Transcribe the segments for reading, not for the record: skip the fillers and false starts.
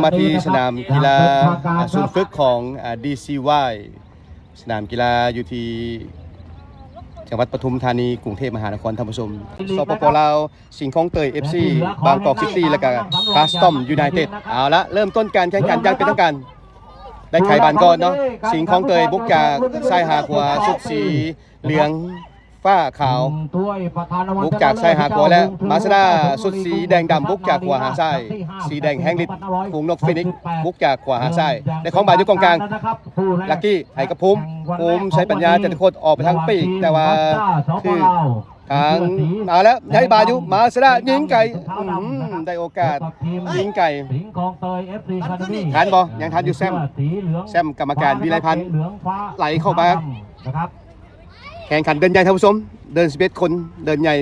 มาที่สนามกีฬาศูนย์ฝึกของ DCY สนามกีฬาอยู่ที่จังหวัดปทุมธานีกรุงเทพมหานครท่านผู้ชมสปปลาวสิงห์คลองเตย FC บางกอกซิตี้และก็คาสตอมยูไนเต็ดเอาละเริ่มต้นการแข่งขันอย่างเป็นทางการได้ไข่บานก่อนเนาะสิงห์คลองเตยบุกจากซ้ายหาขวาสุดสีเหลืองฝ้าขาวบุกจากซ้ายหาขวาแล้วมาสด้าสุดสีแดงดำบุกจากขวาหาซ้ายสีแดงแห้งลิดฝูงนกฟินิกบุกจากขวาหาซ้ายในของบาดอยู่กองกลางลักกี้ไห้กระพุ้มใช้ปัญญาจะโคตรออกไปทางปีกแต่ว่าคือทางมาแล้วใช้บาดอยู่มาสด้ายิงไก่ได้โอกาสยิงไก่ทันบอยังทันอยู่แซมกรรมการวิไลพันธ์ไหลเข้ามาแข่งขันเดินใหญ่ท่านผู้ชมเดิน11 คนเดินใหญ่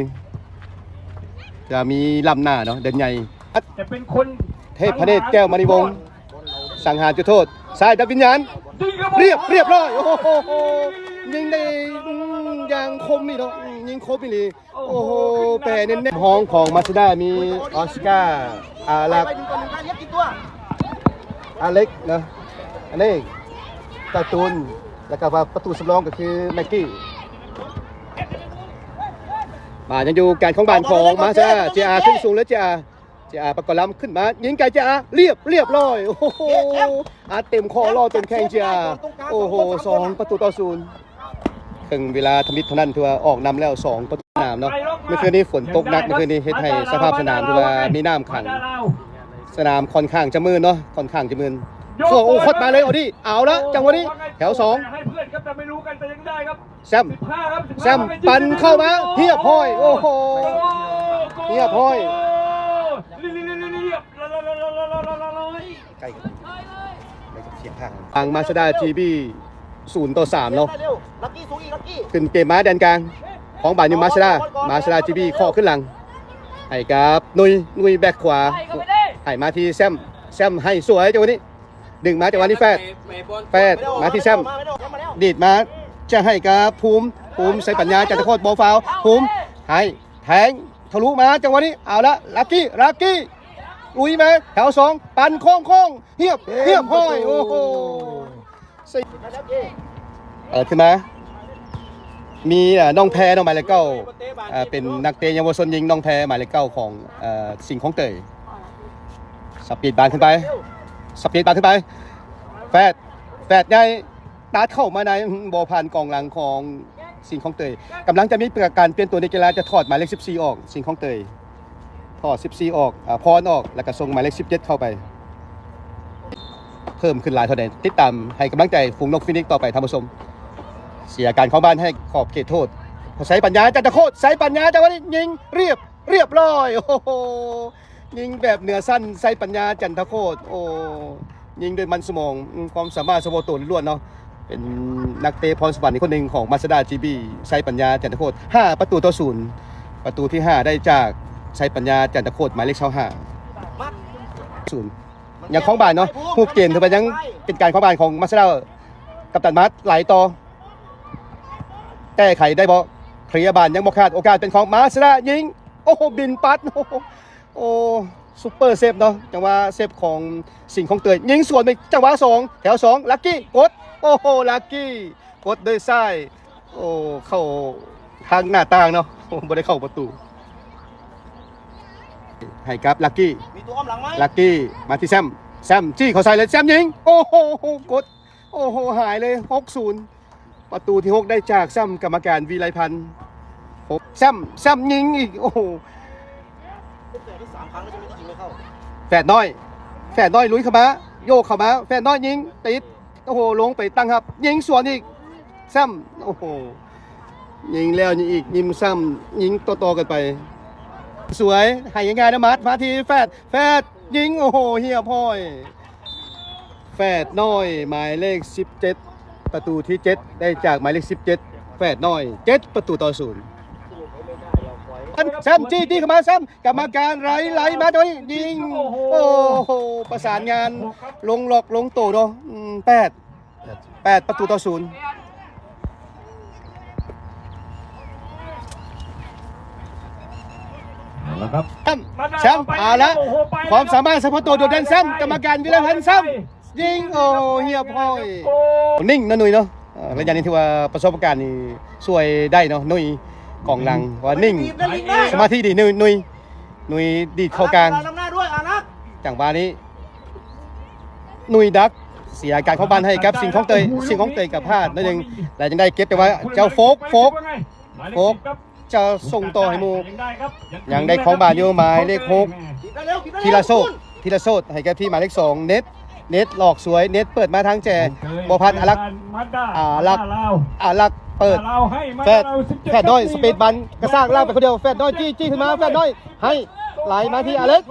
จะมีลำหน้าเนาะเดินใหญ่จะเป็นคนเทพพระเนตรแก้วมณีวงศ์สังหารจุดโทษสายดับวิญญาณเรียบร้อยโอ้โหยิงได้อย่างคมนี่เนาะยิงคมนี่โอ้โหแปรเน้นห้องของมาสด้ามีออสการ์อาลักอาเล็กเนาะอันนี้การ์ตูนแล้วก็ประตูสำรองก็คือแม็กกี้มายังอยู่การของบานของมาซะเจอาขึ้นสูงแล้วเจอาประกอบลำขึ้นมายิงไกลเจอาเรียบร้อยโอ้โหเต็มคอรอเต็มแข้งเจอาโอ้โห2-0ถึงเวลาทมิตรเท่านั้นถือว่าออกนำแล้ว2 ประตูสนามเนาะเมื่อคืนนี้ฝนตกหนักเมื่อคืนนี้เฮ็ดให้สภาพสนามถือว่ามีน้ำขังสนามค่อนข้างจะมืดเนาะค่อนข้างจะมืดโอ้โคตรมาเลยเอาละจังหวะนี้แถว2ให้เพื่อนครับแต่ไม่รู้กันแต่ยังได้ครับแซมปั่นเข้ามาเฮียพอยโอ้โหเฮียพอยใกล้กันเสียงทางมาสด้าจีบี0-3เนาะขึ้นเกมม้าแดนกลางของบานิมาสด้าจีบีข้อขึ้นหลังให้กับนุยแบ็คขวาให้มาที่แซมให้สวยจังหวะนี้ดึงมาจากวันนี้แฟดมาที่แซมดีดมาจะให้กับภูมิใส่ปัญญาจากตะโคตรบอลฟาวภูมิให้แทงทะลุมาจังหวะนี้เอาละลักกี้อุ้ยมาแถว2ปั่นโค้งเฮียบห้อยโอ้โหขึ้นมามีน้องแพรน้องหมายเลข9เป็นนักเตะเยาวชนยิงน้องแพรหมายเลข9ของสิงห์คลองเตยสปีดบานขึ้นไปแฟดใหญ่ตัดเข้ามาในบอลผ่านกองหลังของสิงห์คลองเตยกำลังจะมีประกาศเปลี่ยนตัวในกีฬาจะถอดหมายเลข14ออกสิงห์คลองเตยถอด14ออกพรออกแล้วก็ส่งหมายเลข17เข้าไปเพิ่มขึ้นหลายเท่าใดติดตามให้กำลังใจฝูงนกฟินิกต่อไปท่านผู้ชมเสียการเข้าบ้านให้ขอบเขตโทษใส่ปัญญาจันทโคตรใส่ปัญญาจังหวะนี้ยิงเรียบร้อยโอ้โหยิงแบบเหนือสั้นใส่ปัญญาจันทโคตรโอ้ยิงโดยมันสมองความสามารถสมบูรณ์ล้วนเนาะเป็นนักเตะพรสวรรค์อีกคนหนึ่งของมาสด้าจีบีใส่ปัญญาจันทโคตร5-0ประตูที่5ได้จากใส่ปัญญาจันทโคตรหมายเลข25อย่างของบ้านเนาะผู้เกณฑ์ถือว่ายังเป็นการของบ้านของมาสด้ากัปตันมัดไหลต่อแก้ไขได้บ่เคลียร์บานยังบ่ขาดโอกาสเป็นของมาสด้ายิงโอ้โหบินปัดโอ้ซุปเปอร์เซฟเนาะจังหวะเซฟของสิงห์คลองเตยยิงสวนไปจังหวะ2แถว2ลักกี้กดโอ้โหลักกี้กดด้วยซ้ายโอ้เข้าทางหน้าต่างเนาะบ่ได้เข้าประตูให้กับลักกี้มีตัวอ้อมหลังไหมลักกี้มาที่แซมจี้เขาใส่เลยแซมยิงโอ้โหกดโอ้โหหายเลย6-0ประตูที่6ได้จากแซมกรรมการวิไลพันธ์แซมยิงอีกโอ้โหแฝดน้อยลุยเข้ามาโยกเข้ามาแฝดน้อยยิงติดโอ้โหลงไปตั้งครับยิงสวนอีกแซมโอ้โหยิงแล้วยิงอีกยิงซ้ำยิงต่อกันไปสวยให้ยังไงนะมัดมาทีแฝดยิงโอ้โหเฮียพ่อยแฝดน้อยหมายเลข17ประตูที่7ได้จากหมายเลข17แฝดน้อย7-0แซมจี้เข้ามาแซมกรรมการไหลมาด้วยยิงโอ้โหประสานงานลงหลอกลงโตเนาะ8-0 แล้วครับ แชมป์เอาละความสามารถเฉพาะตัวโดดเด่นแชมป์กรรมการวิลเลมพันธ์แชมป์ยิงโอ้เฮียพ่อยนิ่งนะหนุ่ยเนาะระยะนี้ถือว่าประสบการณ์นี่ช่วยได้เนาะหนุ่ยกองหลังว่านิ่งสมาธิดีหนุ่ยดีเข้ากลางจังหวะนี้หนุ่ยดักเสียการเข้าบ้านให้กับสิ่งของเตยกับพลาดนั่นเองแต่ยังได้เก็บไปว่าเจ้าโฟกจะส่งต่อให้มูยังได้ของบาทอยู่หมายเลข6ทีละโซดให้แก่ที่หมายเลข2เน็ตหลอกสวยเน็ตเปิดมาทางแจบพันอารักเปิดแฟดน้อยสปีดบันกระซากล่างไปคนเดียวแฟดน้อยจี้ขึ้นมาแฟดน้อยให้ไหลมาที่อเล็ก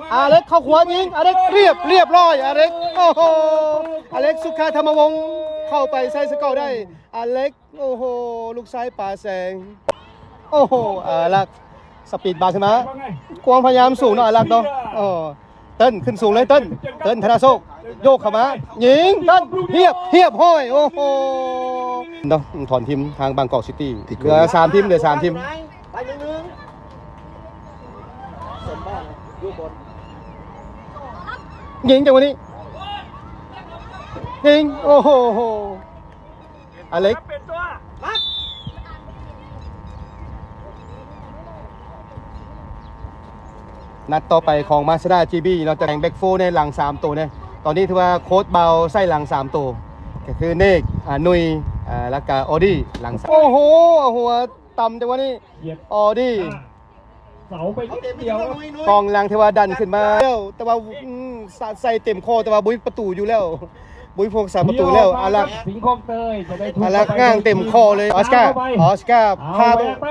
เข้าขวายิงอเล็กเรียบร้อยอเล็กโอ้โหอเล็กสุขาธรรมวงศ์เข้าไปใส่สกอร์ได้อเล็กโอ้โหลูกซ้ายป่าแสงโอ้โหอารักสปีดบันขึ้นมากวางพยายามสูงเนาะอารักเนาะเต้นขึ้นสูงเลยเต้นธนาโชคโยกเข้ามายิงเต้นเทียบห้อยโอ้โหเนาะถอนทีมทางบางกอกซิตี้เหลือ3ทีมยิงจังวันนี้ยิงโอ้โหอเล็กนัดต่อไปของมาสด้าจีบีเราจะแข่งแบ็กโฟในหลัง3ตัวเนี่ยตอนนี้ถือว่าโค้ชเบาใส่หลัง3ตัวก็คือเนกนุยแล้วก็ออดี้หลัง3โอ้โหหัวต่ำจังวันนี้ออดี้เสาไปเดียวกองหลังที่ว่าดันขึ้นมาแล้วแต่ว่าใส่เต็มคอแต่ว่าบุ้ยประตูอยู่แล้วบุ้ยพวก3ประตูแล้วอารักสิงคโปร์จะได้อารักง่างเต็มคอเลยออสการ์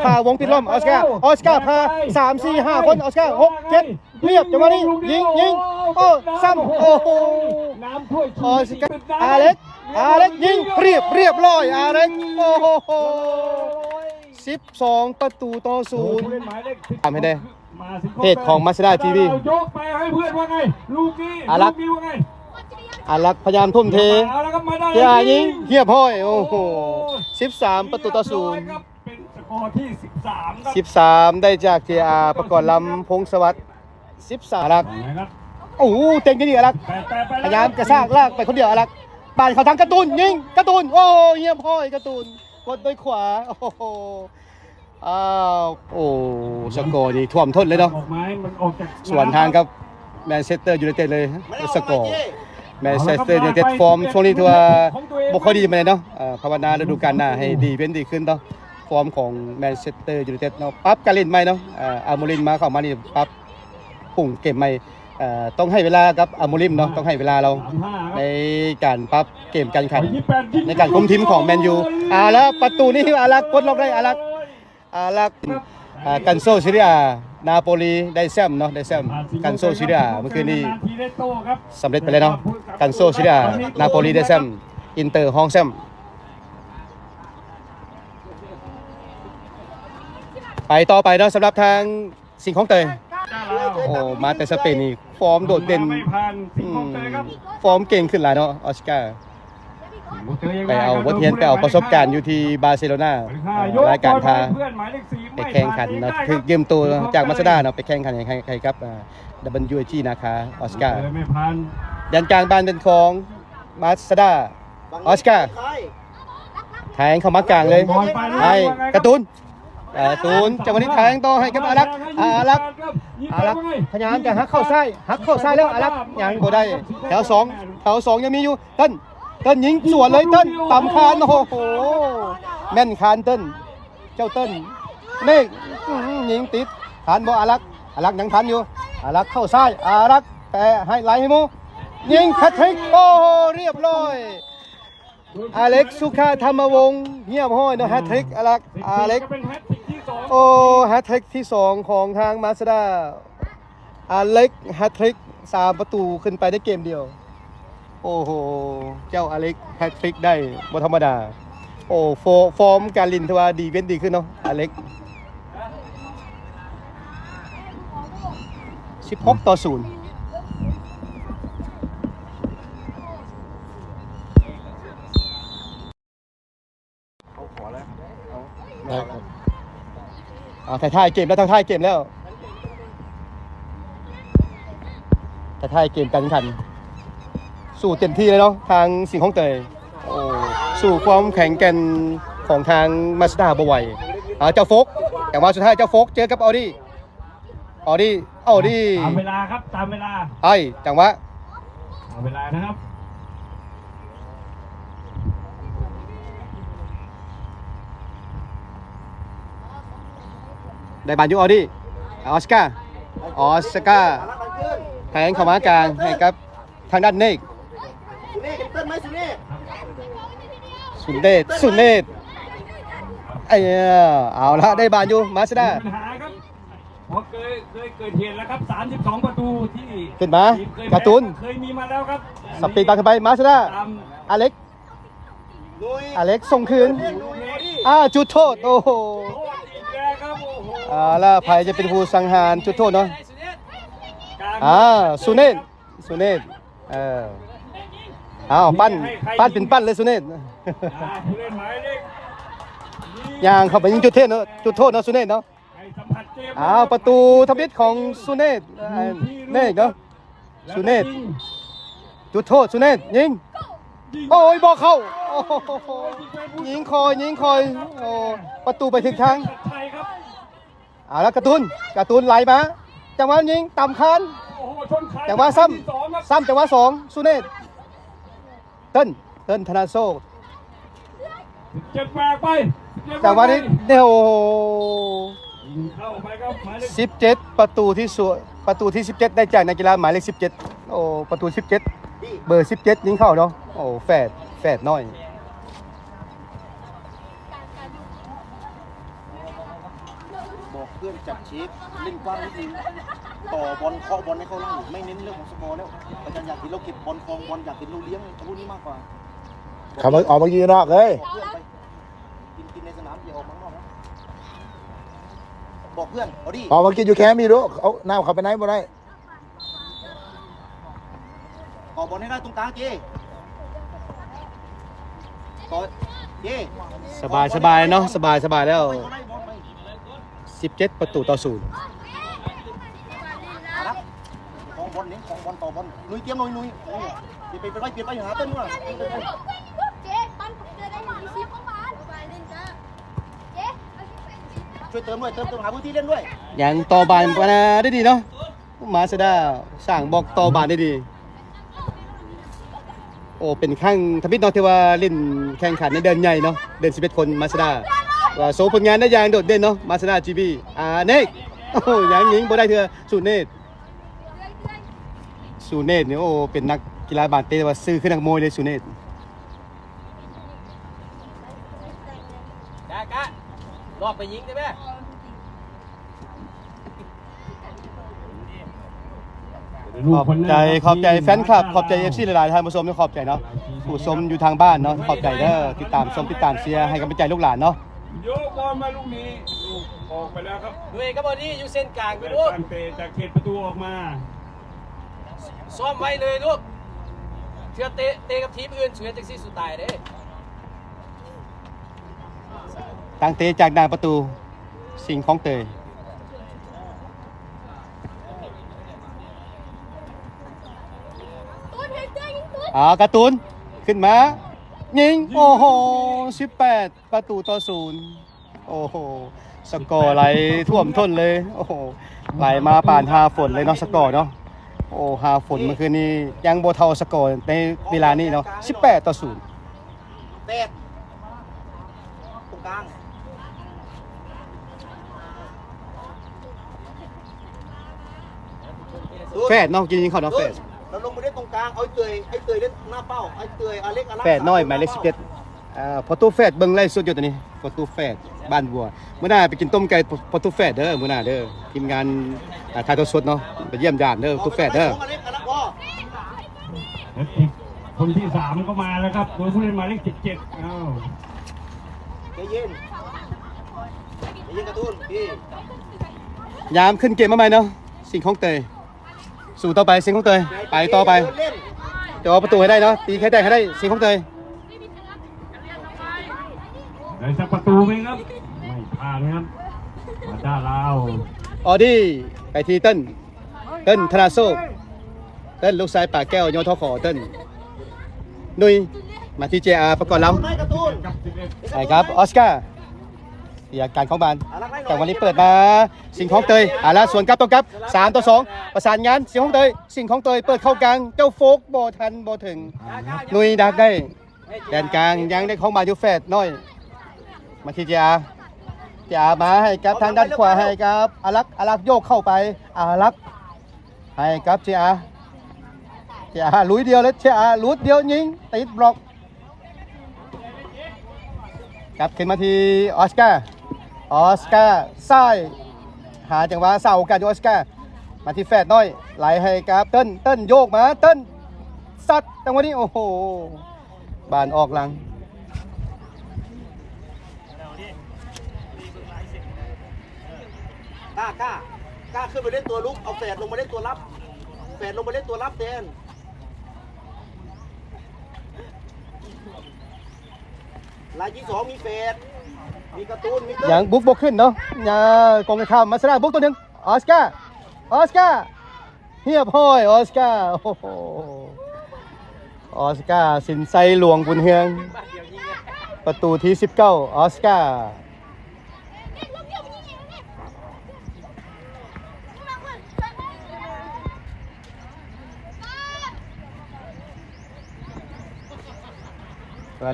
พาวงปิดล้อมออสการ์พา3-4-5คนออสการ์6-7เรียบจังหวะนี้ยิงโอ้ซ้ำโอ้โหออสการ์อาเล็กยิงเรียบร้อยอาเล็กโอ้โห12 ประตูต่อ0ทำให้ได้เพจของมาสด้าทีวียกไปให้เพื่อนว่าไงลูกนี้อารักพยายามทุ่มเทเฮียยิงเฮียพ่อยโอ้โห13 ประตูต่อ0เป็นสกอร์ที่13ได้จากเจอาประกอบลำพงศวัสดิ์13อารักโอ้โหเต็งกันดีอารักพยายามกระซากลากไปคนเดียวอารักปาดเขาทางการ์ตูนยิงการ์ตูนโอ้เฮียพ่อยการ์ตูนกดด้วยขวาโอ้โหโอ้สกอร์นี่ท่วมท้นเลยเนาะส่วนทางกับแมนเชสเตอร์ยูไนเต็ดเลยสกอร์แมนเชสเตอร์ยูไนเต็ดฟอร์มช่วงนี้ถือว่าบ่ค่อยดีมาเลยเนาะภาวนาฤดูกาลหน้าให้ดีเป็นดีขึ้นเนาะฟอร์มของแมนเชสเตอร์ยูไนเต็ดเนาะปรับการเล่นใหม่เนาะอาโมริมมาเข้ามานี่ปรับปรุงเกมใหม่ต้องให้เวลากับอาโมริมเนาะต้องให้เวลาเราในการปรับเกมการแข่งในการคุมทีมของแมนยูแล้วประตูนี้อารักกดล็อกได้อารักกันโซซิเรียนาโปลีได้แซมเนาะได้แซมกันโซซิเรียเมื่อคืนนี้สำเร็จไปเลยเนาะกันโซซิเรียนาโปลีได้แซมอินเตอร์ห้องแซมไปต่อไปเนาะสำหรับทางสิ่งของเตยโอ้มาแต่สเปนนี่ฟอร์มโดดเด่นฟอร์มเก่งขึ้นหลายเนาะออสการ์ไปเอาวัฒนไปเอาประสบการณ์อยู่ที่บาร์เซโลนารายการพาไปแข่งขันนะคือยืมตัวจากมาสด้าเนาะไปแข่งขันใครครับWG นะคะออสการ์ยันกลางบ้านเป็นของมาสด้าออสการ์แทงเข้ามากลางเลยให้การ์ตูนจากวันนี้แทงต่อให้กับอารักพยายามจะหักเข้าซ้ายแล้วอารักยังบ่ได้แถว2ยังมีอยู่เต้นยิงสวนเลยเต้นต่ำคานโอ้โหแม่นคานเต้นเจ้าเต้นเมฆยิงติดทันบ่อารักยังทันอยู่อารักเข้าซ้ายอารักแต่ให้ไหลให้มูยิงแฮตทริกโอ้เรียบร้อยอเล็กสุขาธรรมวงศ์เงียบห้อยเนาะแฮตทริกอเล็กโอ้แฮตทริกที่2ของทางมาสด้าอเล็กแฮตทริก3 ประตูขึ้นไปได้เกมเดียวโอ้โหเจ้าอเล็กแฮตทริกได้บ่ธรรมดาโอ้ฟอร์มการลินทว่าดีเป็นดีขึ้นเนาะอเล็ก16-0ท้ายเกมแล้ว แต่ท้ายเกมการแข่งขันสู้เต็มที่เลยเนาะทางสิงห์คลองเตยโอ้สู้ความแข็งแกร่งของทางมาสด้าบ่ไหวเจ้าโฟกแต่ว่าสุดท้ายเจ้าโฟกเจอกับออดี้ตามเวลาครับตามเวลาจังหวะตามเวลานะครับได้บานยูออสการ์แทงเข้ามากลางให้กับทางด้านเนกสุเนศเอาละได้บานยูมาสด้าปัญหาครับเพราะเคยเกิดเหตุแล้วครับ32 ประตูที่ขึ้นมาการ์ตูนเคยมีมาแล้วครับสปีดบอลเข้าไปมาสด้าอเล็กส่งคืนจุดโทษโอ้โหแล้วใครจะเป็นผู้สังหารจุดโทษเนาะสุเนศปั้นเป็นปั้นเลยสุเนศยางเข้าไปยิงจุดโทษเนาะสุเนศเนาะประตูทำบิดของสุเนศเนกเนาะสุเนศจุดโทษสุเนศยิงโอ้ยบอกเข้ายิงคอยประตูไปถึงทางแล้วการ์ตูนไหลมาจังหวะยิงต่ำคันจังหวะซ้ำจังหวะ2สุเนศเติ้ลธนาโซจังหวะนี้17ประตูที่17ได้จากนักกีฬาหมายเลข17ประตู17เบอร์17ยิงเข้าเนาะแฝดน้อยบอกเพื่อนจับเชฟเล่นกว้างนิดนึงต่อบอลเคาะบอลให้เขาไล่ไม่เน้นเรื่องของสกอร์แล้วอาจารย์อยากเห็นเราเก็บบอลคลองบอลอยากเห็นเราเลี้ยงพวกนี้มากกว่าเขาออกมายืนนอกเลยกินในสนามอย่าออกมาข้างนอกนะบอกเพื่อนเอาดิออกมากินอยู่แคมป์มีรู้เอาหน้าเขาไปไหนบ่ได้ออกบอลให้ได้ตรงกลางเจ้ต่อเจ้สบายเนาะสบายแล้ว17ประตูต่อ0ของบอลนี้ของบอลต่อบอลนุ้ยเตรียมนุ้ยเปลี่ยนไปหาเต้นว่ะช่วยเติมหาพื้นที่เล่นด้วยอย่างต่อบานได้ดีเนาะมาสด้าสร้างบอกต่อบานได้ดีเป็นข้างทมิตเนาะที่ว่าเล่นแข่งขันในเดินใหญ่เนาะเดิน11คนมาสด้าว่าโซผลงานได้อย่างโดดเด่นเนาะมาสด้าจีบีเนกอย่างยิงบ่ได้เถอะสุเนศเนี่ยเป็นนักกีฬาบาสเตะว่าซื้อขึ้นนักมวยเลยสุเนศกะรอบไปยิงได้ไหมขอบใจแฟนคลับขอบใจ FC หลายๆท่านผู้ชมที่ขอบใจเนาะผู้ชมอยู่ทางบ้านเนาะขอบใจเด้อติดตามเชียร์ให้กำลังใจลูกหลานเนาะโยกบอลมาลูกนี้ออกไปแล้วครับด้วยกับบอลนี้อยู่เส้นกลางไปลูกเตะจากเขตประตูออกมาซ้อมไว้เลยลูกเชื่อเตะกับทีมอื่นเชื่อจากซี่สุดตายเด้ตั้งเตะจากหน้าประตูสิงห์คลองเตยการ์ตูนขึ้นมายิงโอ้โห18ประตูต่อ0โอ้โหสกอร์ไหลท่วมท้นเลยโอ้โหไหลมาป่านหาฝนเลยเนาะสกอร์เนาะหาฝนเมื่อคืนนี้ยังบ่เท่าสกอร์ในเวลานี้เนาะ18ต่อ0แตกตรงกลางแฝดเนาะยิงเข้าเนาะแฝดเราลงไปได้ตรงกลางเอาไอ้เตยเล่นหน้าเป้าไอ้เตยอเล็กแฝดน้อยหมายเลข17พอตู้แฝดเบิ่งไล่สุดอยู่ตัวนี้พอตู้แฝดบ้านบัวเมื่อหน้าไปกินต้มไก่พอตู้แฝดเด้อเมื่อหน้าเด้อทีมงานถ่ายทอดสดเนาะไปเยี่ยมญาติเด้อตู้แฝดเด้อคนที่3ก็มาแล้วครับโดยผู้เล่นหมายเลข17เย็นการ์ตูนพี่ยามขึ้นเกมมาใหม่เนาะสิงห์คลองเตยสู่ต่อไปสิงห์คลองเตยไปต่อไปจะเอาประตูให้ได้เนาะตีแค่ได้ให้ได้สิงห์คลองเตยได้สักประตูไหมครับไม่ผ่านครับมาด้าลาวออดี้ไปทีเติ้ลธนาโซ ต้นลูกชายป่าแก้วยอทอขอเต้นนุยมาที่ JR ประกอบล นายการ์ตูน ำใช่ครับออสการ์เสียการของบานแต่วันนี้เปิดมาสิ่งของเตยแล้วส่วนกับตรงกับ3-2ประสานงานสิ่งของเตยเปิดเข้ากลางเจ้าโฟกบ่ทันบ่ถึงนุยดักได้แดนกลางยังได้เข้ามาอยู่แฟดน้อยมาที่ JR มาให้กับทางด้านขวาให้กับอารักโยกเข้าไปอารักให้กับ JR ลุยเดียวเลย JR ลุดเดียวยิงติดบล็อกกลับขึ้นมาที่ออสการ์ซ้ายหาจังหวะเสาโอกาสอยู่ออสการ์มาที่แฟดน้อยไหลให้กับเติ้นโยกมาเติ้นสัตว์จังหวะนี้โอ้โหบานออกหลัง กล้าขึ้นไปเล่นตัวลุกเอาแฝดลงมาเล่นตัวรับแฝดลงมาเล่นตัวรับแทนรายที่2มีแฝดมีการ์ตูนมี อย่างบุกขึ้นเนาะกองกระข้ามมาสระบุกตัวหนึ่งออสการ์เฮียบห้อยออสการ์โอ้โหออสการ์สินไซหลวงบุญเฮืองประตูที่19ออสการ์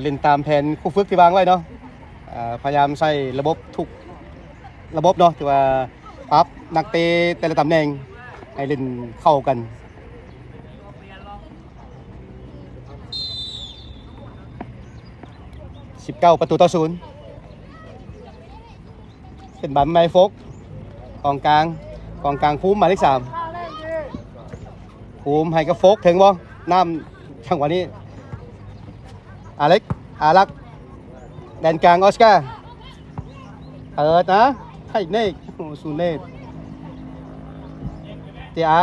เล่นตามแผนคู่ฝึกที่วางไว้เนาะพยายามใส่ระบบทุกระบบเนาะที่ว่าปรับนักเตะแต่ละตำแหน่งให้เล่นเข้ากัน19ประตูต่อ0เป็นบัมไมโฟกกองกลางภูมิหมายเลข3ภูมิให้กับโฟกถึงบ่น้ำจังหวะนี้อารักแดนกลางออสการ์เปิดนะให้เนกซูเนต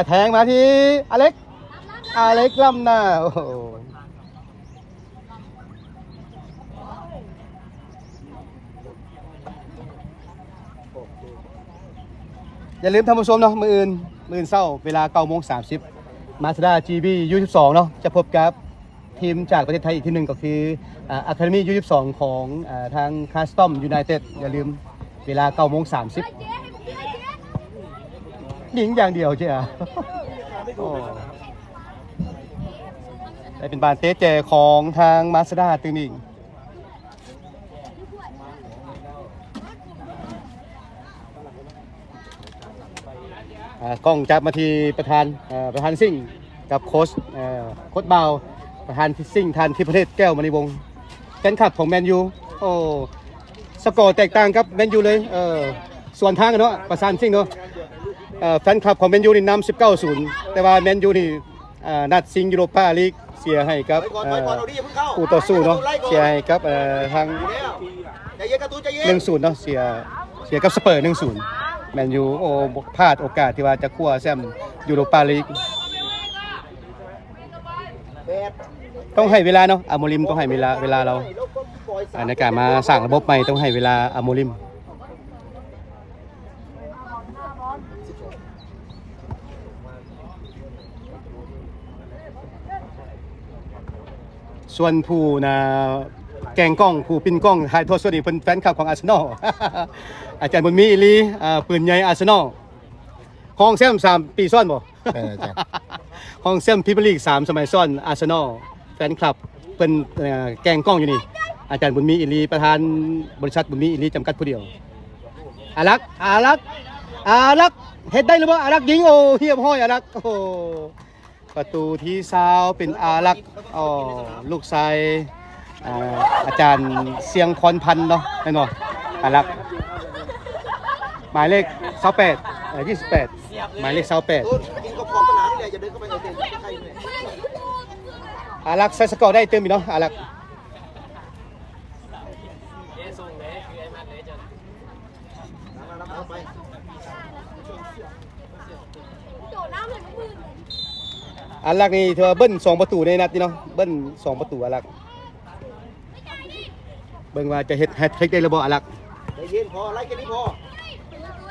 แทงมาที่อเล็กล้ำหน้าโอ้โหอย่าลืมท่านผู้ชมเนาะมืออื่นเศร้าเวลา9:30มาสด้า GB U22 เนาะจะพบกับทีมจากประเทศไทยอีกทีหนึ่งก็คืออะคาเดมี่U22ของทางคาสตอมยูไนเต็ดอย่าลืมเวลา9:30ยิงอย่างเดียวใช่ไหมได้เป็นบานเตะเจของทางมาสด้าตึงนิ่งกล้องจับมาที่ประธานซิ่งกับโค้ชบาวประธานซิ่งทานที่ประเทศแก้วมณีวงศ์แฟนคลับของแมนยูโอ้สกอร์แตกต่างกับแมนยูเลยส่วนทางกันเนาะประธานซิ่งเนาะแฟนคลับของแมนยูนี่นำ19-0แต่ว่าแมนยูนี่นัดซิงยูโรปาลีกเสียให้กับคู่ต่อสู้เนาะเสียให้กับทาง1-0เนาะเสียกับสเปอร์1-0แมนยูโอ้พลาดโอกาสที่ว่าจะคว้าแชมป์ยูโรปาลีกต้องให้เวลาเนาะอะโมลิมต้องให้เวลาเราในการมาสร้างระบบใหม่ต้องให้เวลาอะโมลิมส่วนผู้แกงกล้องผู้ปิ้นกล้องถ่ายทอดสดนี่เป็นแฟนคลับของอาร์เซนอล อาจารย์บุญมีอีลีปืนใหญ่อาร์เซนอลห้องแซม3 ปีซ้อนบ่ ห้องแซมพรีเมียร์ลีก3 สมัยซ้อนอาร์เซนอลแฟนคลับเป็นแกงกล้องอยู่นี่อาจารย์บุญมีอีลีประธานบริษัทบุญมีอีลีจำกัดผู้เดียวอารักเฮ็ดได้หรือเปล่าอารักยิงโอ้เฮียบห้อยอารักโอ้ประตูที่20เป็นอารักลูกชายอาจารย์เสียงคอนพันเนาะแน่นอนอารักหมายเลข28หมายเลข28อารักใส่สกอร์ได้เติมอีกเนาะอารักอารักนี่เธอเบิ้ล2 ประตูในนัดนี้เนาะเบิ้ล2 ประตูอารักเบิ่งว่าจะเฮ็ดแฮตทริกได้หรือบ่อารักได้ยินพอไล่แค่นี้พอ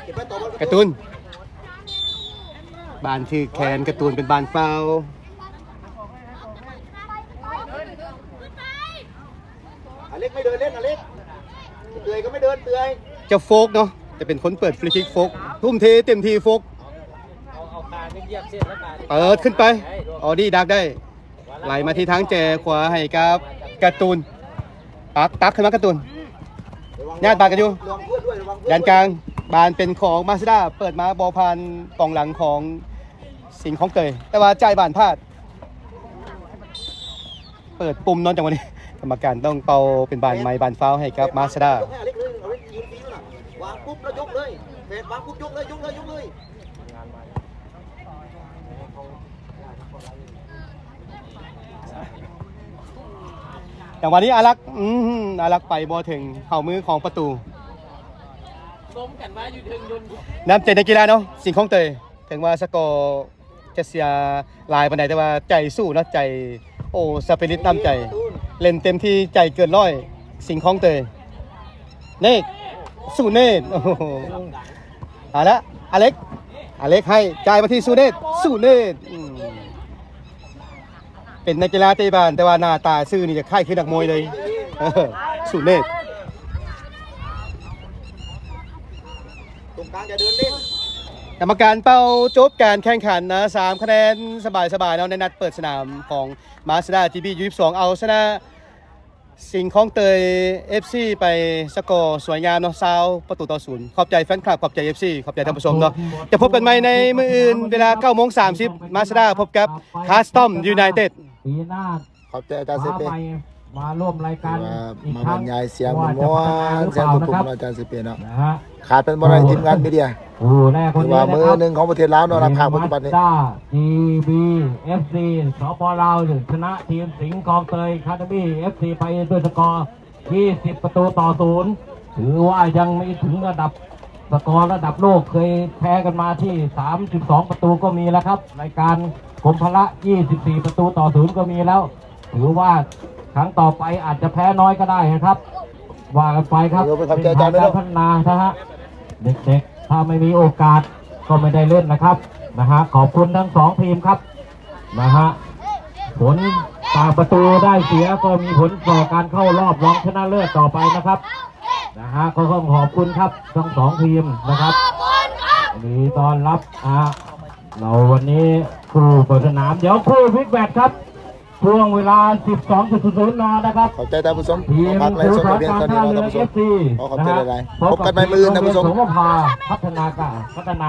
เก็บไว้ต่อการ์ตูนบานชื่อแคนการ์ตูนเป็นบานฟาว เล็กไม่เดินเล่นอเล็กเตยก็ไม่เดินเตย เจะโฟกเนาะจะเป็นคนเปิดฟรีคิกโฟกทุ่มเทเต็มทีโฟก เอาขาเยียบเส้นแล้วขา เปิดขึ้นไปออดี้ดักได้ไหลมาที่ทางแจขวาให้กับการ์ตูนตักขึ้นมาการ์ตูนญาติบานกันอยู่ ระวังเพื่อนด้วยระวังเพื่อน ด้านกลางบานเป็นของมาสด้าเปิดมาบอลพานกองหลังของสิงห์ของเตยแต่ว่าใจบานพลาดเปิดปุ่มนอนจังหวะนี้กรรมการต้องเป่าเป็นบานไม้บานฟาวให้กับมาสด้า ยกให้อเล็กเลยเอาไว้ยืนฟรีน่ะวางปุ๊บแล้วยกเลยเฟดวางปุ๊บยกเลยยกเลยยกเลย อย่างวันนี้อารักษ์อารักษ์ไปบอลถึงเข่ามือของประตู ล้มกันมาอยู่ถึงยนต์ น้ำใจในกีฬาเนาะสิงห์ของเตยถึงว่าสกอร์จะเสียลายปานใดแต่ว่าใจสู้เนาะใจโอ้สปิริตน้ำใจ เล่นเต็มที่ใจเกินร้อยสิงห์ของเตยเนกสู้เนตโอ้โหเอาละอเล็กให้จ่ายมาที่สู้เนตเป็นนักกีฬาเตะบานแต่ว่าหน้าตาซื่อนี่จะคล้ายคือนักมวยเลยสู้เนต ตรงกลางอย่าเดินเล่น กรรมการเป้าจบการแข่งขันนะ3คะแนนสบายๆเนาะในนัดเปิดสนามของมาสด้าทีบี22เอาชนะสิงห์ของเตย FC ไปสกอร์สวยงามเนาะ20-0ขอบใจแฟนคลับขอบใจ FC ขอบใจท่านผู้ชมเนาะจะพบกันใหม่ในมื้ออื่นเวลา 9:30 มาสด้าพบกับคาสตอมยูไนเต็ด ปีหน้า ขอบใจอาจารย์เซเป้ มาร่วมรายการอีก มา ค บร รั้ง รยายเสียงม้วนเสียงทุกๆอาจารย์เซเป้เนาะ นะฮะ ขาดเป็นบริษัททีมงานมีเดีย โอ้แน่คน ถือ นี้ ว่า นะ มื ค อ รับ หนึ่งของประเทศลาวเนาะรับภาคปัจจุบันนี้ มาสด้า GB FC สปลาวชนะทีมสิงห์คลองเตยคาเดมี่ FC ไปด้วยสกอร์ 20-0 ถือว่ายังไม่ถึงระดับสกอร์ระดับโลกเคยแพ้กันมาที่ 32 ประตูก็มีแล้วครับรายการกรมพละ 24-0 ก็มีแล้ว ถือว่าครั้งต่อไปอาจจะแพ้น้อยก็ได้นะครับ ว่ากันไปครับ เดี๋ยวไปขอบใจอาจารย์ด้วย การพัฒนานะฮะเด็กๆถ้าไม่มีโอกาสก็ไม่ได้เล่นนะครับขอบคุณทั้งสองทีมครับผลต่างประตูได้เสียก็มีผลต่อการเข้ารอบรองชนะเลิศต่อไปนะครับก็ต้องขอบคุณครับทั้งสองทีมนะครับมีต้อนรับเราวันนี้ครูเปิดสนามเดี๋ยวครูพิกแบตครับช่วงเวลา 12.00 นนะครับ ขอบใจท่านผู้ชม ทีม พักไล ครู ฟ์สด สอน เพียง การ เท่านี้ ท่า เนาะ เรือ ท่านผู้ชม FC ขอขอบใจหลายๆพบกันใหม่มื้ออื่นท่านผู้ชม สมภาพัฒนา